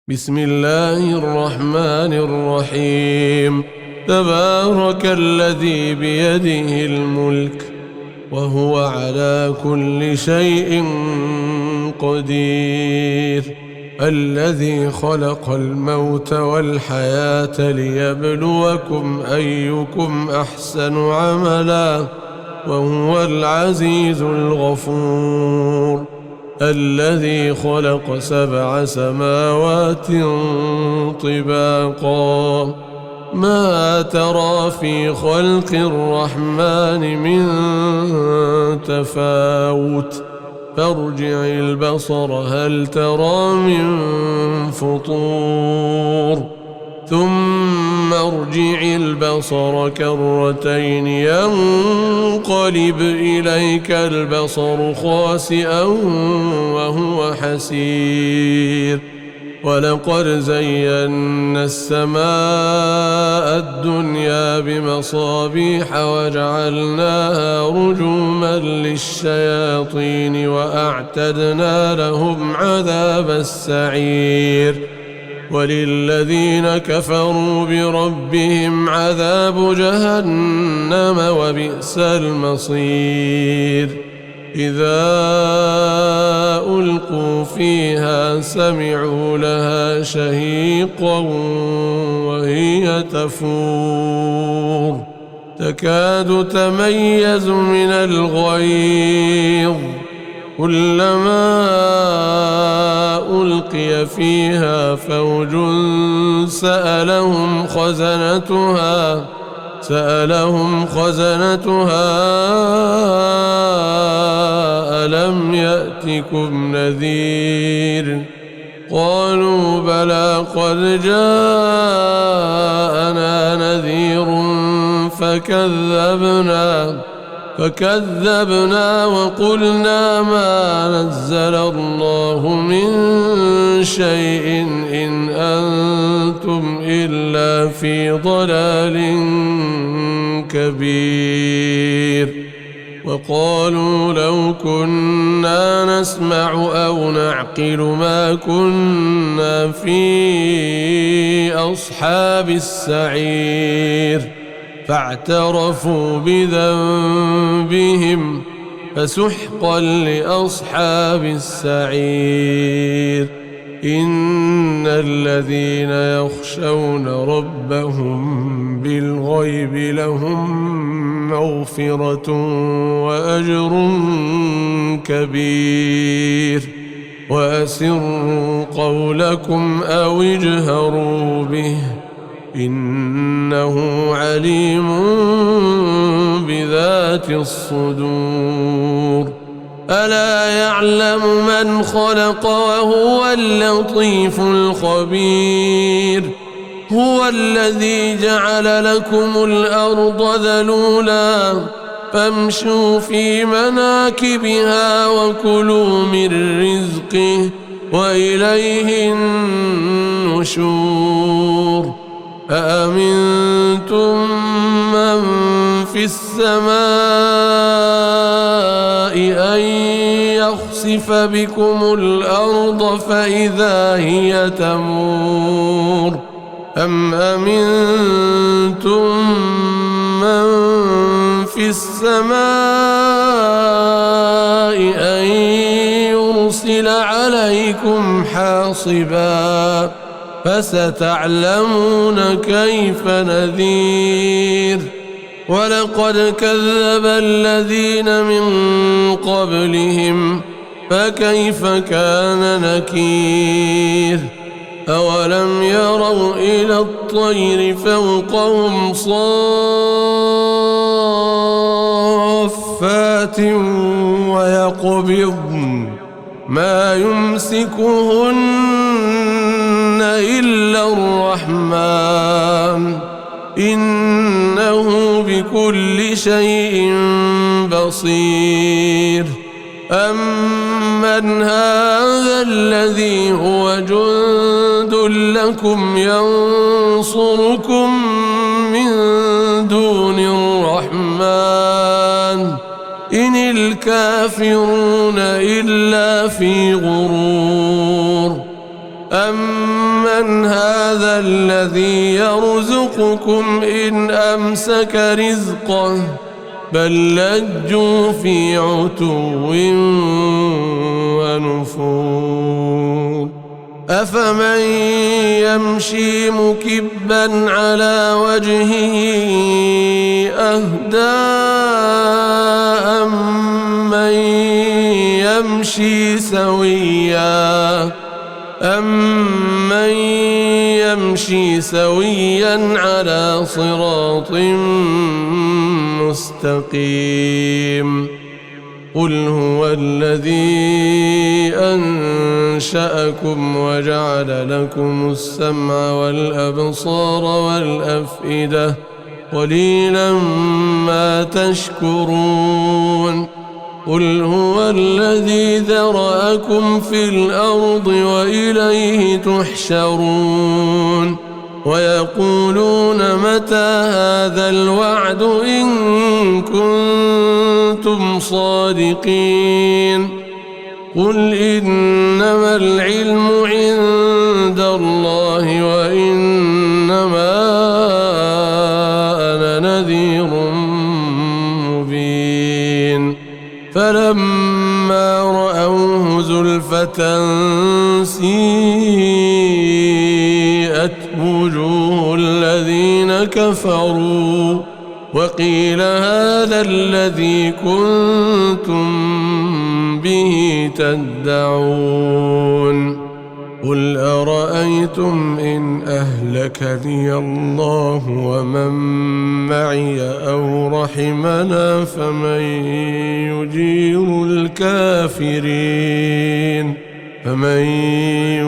بسم الله الرحمن الرحيم. تبارك الذي بيده الملك وهو على كل شيء قدير، الذي خلق الموت والحياة ليبلوكم أيكم أحسن عملا وهو العزيز الغفور، الذي خلق 7 سماوات طباقا ما ترى في خلق الرحمن من تفاوت، فارجع البصر هل ترى من فطور، ثم ارجع البصر كرتين ينقلب إليك البصر خاسئا وهو حسير، ولقد زينا السماء الدنيا بمصابيح وجعلناها رجوما للشياطين وأعتدنا لهم عذاب السعير، وللذين كفروا بربهم عذاب جهنم وبئس المصير. إذا ألقوا فيها سمعوا لها شهيقا وهي تفور تكاد تميز من الغيظ، كلما ألقي فيها فوج سألهم خزنتها ألم يأتكم نذير، قالوا بلى قد جاءنا نذير فكذبنا وقلنا ما نزل الله من شيء إن أنتم إلا في ضلال كبير، وقالوا لو كنا نسمع أو نعقل ما كنا في أصحاب السعير، فاعترفوا بذنبهم فسحقا لأصحاب السعير. إن الذين يخشون ربهم بالغيب لهم مغفرة وأجر كبير، وأسروا قولكم أو اجهروا به إنه عليم بذات الصدور. ألا يعلم من خلق وهو اللطيف الخبير، هو الذي جعل لكم الأرض ذلولا فامشوا في مناكبها وكلوا من رزقه وإليه النشور. أأمنتم من في السماء أن يخسف بكم الأرض فإذا هي تمور، أم أمنتم من في السماء أن يرسل عليكم حاصبا، فستعلمون كيف نذير. ولقد كذب الذين من قبلهم فكيف كان نكير. أولم يروا إلى الطير فوقهم صافات ويقبضن ما يمسكهن إلا الرحمن إنه بكل شيء بصير. أمن هذا الذي هو جند لكم ينصركم من دون الرحمن إن الكافرون إلا في غرور. أمن هذا الذي يرزقكم إن أمسك رزقه بل لجوا في عتو ونفور أفمن يمشي مكبا على وجهه أهدى أمن يمشي سويا على صراط مستقيم قل هو الذي أنشأكم وجعل لكم السمع والأبصار والأفئدة قليلا ما تشكرون قل هو الذي ذرأكم في الأرض وإليه تحشرون ويقولون متى هذا الوعد إن كنتم صادقين قل إنما العلم عند الله وإنما أنا نذير مبين فلما رأوه زلفة سيئت وجوه الذين كفروا وقيل هذا الذي كنتم به تدعون قل أرأيتم إن أهلكني الله ومن معي أو رحمنا فمن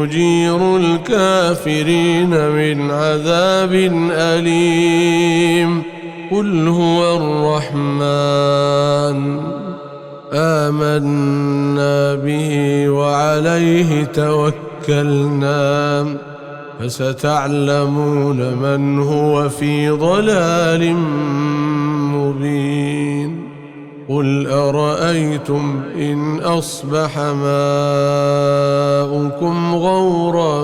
يجير الكافرين من عذاب أليم قل هو الرحمن آمنا به وعليه توكلنا فستعلمون من هو في ضلال مبين قل أرأيتم إن أصبح ماؤكم غورا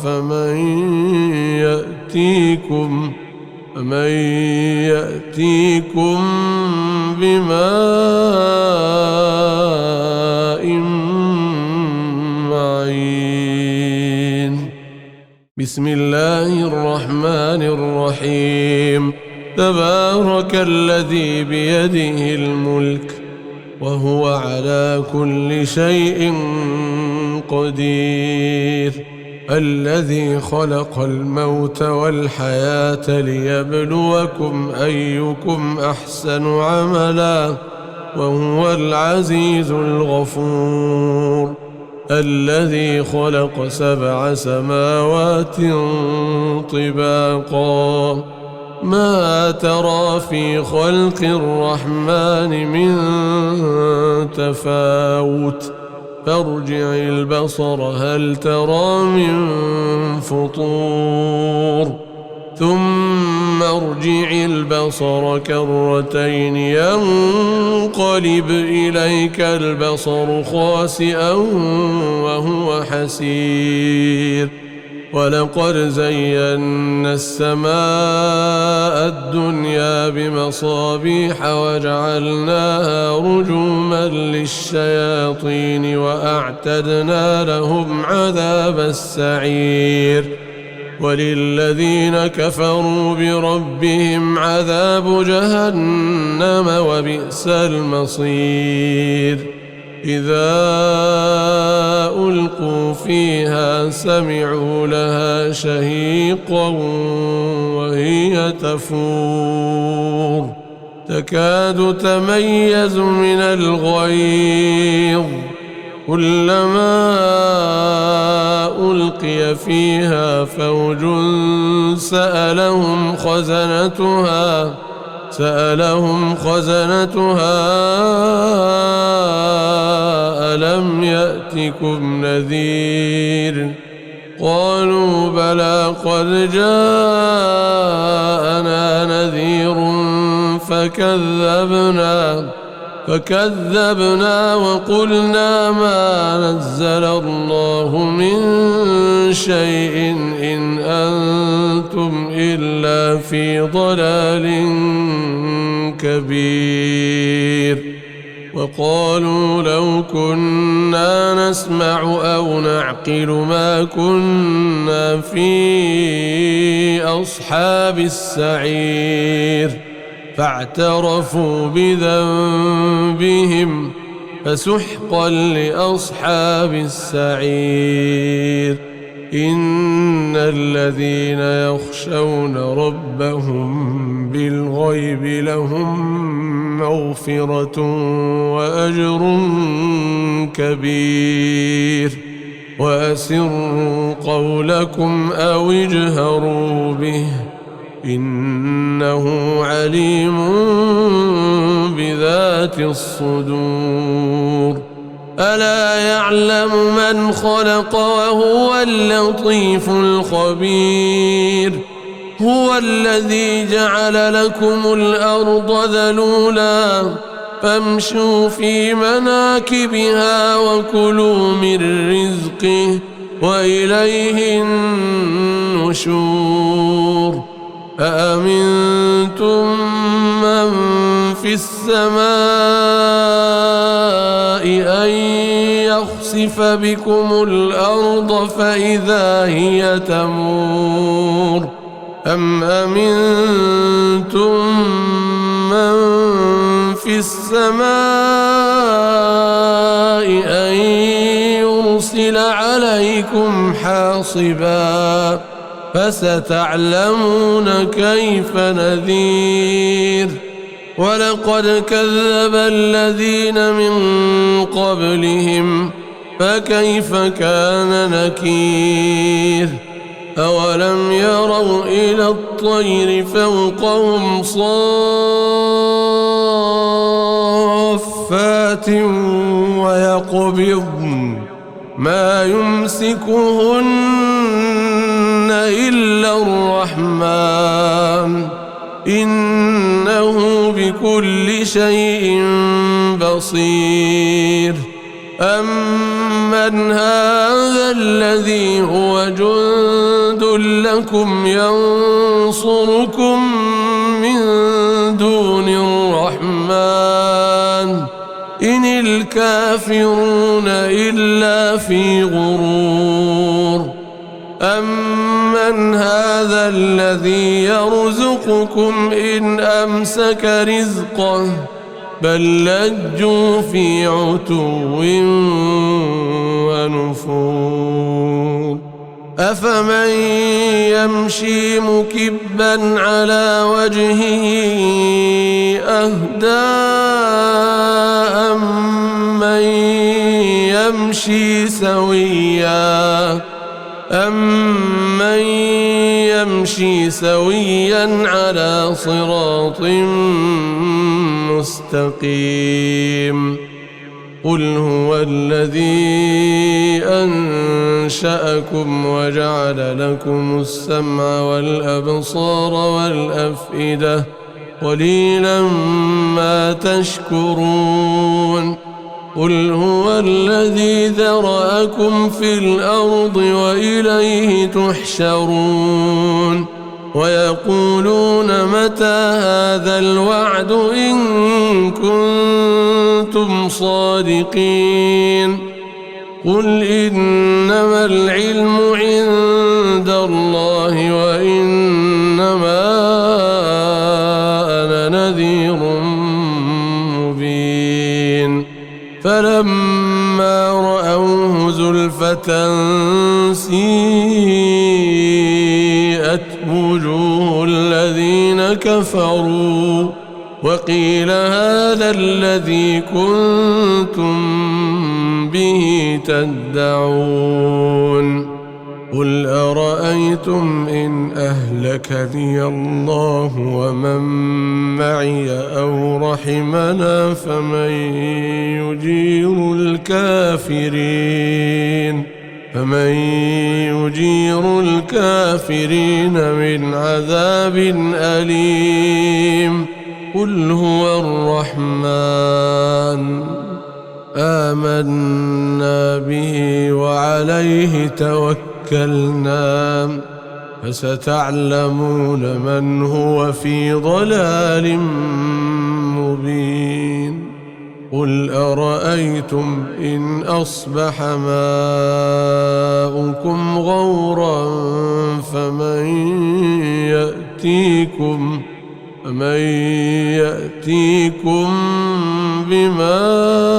فمن يأتيكم بماء معين بسم الله الرحمن الرحيم تبارك الذي بيده الملك وهو على كل شيء قدير الذي خلق الموت والحياة ليبلوكم أيكم أحسن عملا وهو العزيز الغفور الذي خلق 7 سماوات طباقا ما ترى في خلق الرحمن من تفاوت فارجع البصر هل ترى من فطور ثم ارجع البصر كرتين ينقلب إليك البصر خاسئا وهو حسير ولقد زينا السماء الدنيا بمصابيح وجعلناها رجوما للشياطين وأعتدنا لهم عذاب السعير وللذين كفروا بربهم عذاب جهنم وبئس المصير إذا ألقوا فيها سمعوا لها شهيقا وهي تفور تكاد تميز من الغيظ كلما ألقي فيها فوج سألهم خزنتها ألم يأتكم نذير قالوا بلى قد جاءنا نذير فكذبنا وقلنا ما نزل الله من شيء إن أنتم إلا في ضلال كبير. وقالوا لو كنا نسمع أو نعقل ما كنا في أصحاب السعير فاعترفوا بذنبهم فسحقا لأصحاب السعير. إن الذين يخشون ربهم بالغيب لهم مغفرة وأجر كبير. وأسروا قولكم أو اجهروا به إنه عليم بذات الصدور. ألا يعلم من خلق وهو اللطيف الخبير. هو الذي جعل لكم الأرض ذلولا فامشوا في مناكبها وكلوا من رزقه وإليه النشور. أأمنتم من في السماء أن يخسف بكم الأرض فإذا هي تمور أم أمنتم من في السماء أن يرسل عليكم حاصبا فستعلمون كيف نذير. ولقد كذب الذين من قبلهم فكيف كان نكير. أولم يروا إلى الطير فوقهم صافات ويقبضن ما يمسكهن إلا الرحمن إنه بكل شيء بصير. أمن هذا الذي هو جند لكم ينصركم من دون الرحمن إن الكافرون إلا في غرور. أمن هذا الذي يرزقكم إن أمسك رزقه بل لجوا في عتو ونفور. أفمن يمشي مكبا على وجهه أهدى أمن يمشي سويا على صراط مستقيم. قل هو الذي أنشأكم وجعل لكم السمع والأبصار والأفئدة قليلا ما تشكرون. قل هو الذي ذرأكم في الأرض وإليه تحشرون. ويقولون متى هذا الوعد إن كنتم صادقين. قل إنما العلم عند الله وإنما أنا نذير مبين. فلما رأوه زلفة سيئت وجوه الذين كفروا وقيل هذا الذي كنتم به تدعون. قل أرأيتم إن أهلكني الله ومن معي أو رحمنا فمن يجير الكافرين من عذاب أليم. قل هو الرحمن آمنا به وعليه توكلنا فستعلمون من هو في ضلال مبين قل أرأيتم إن أصبح ماؤكم غورا فمن يأتيكم بماء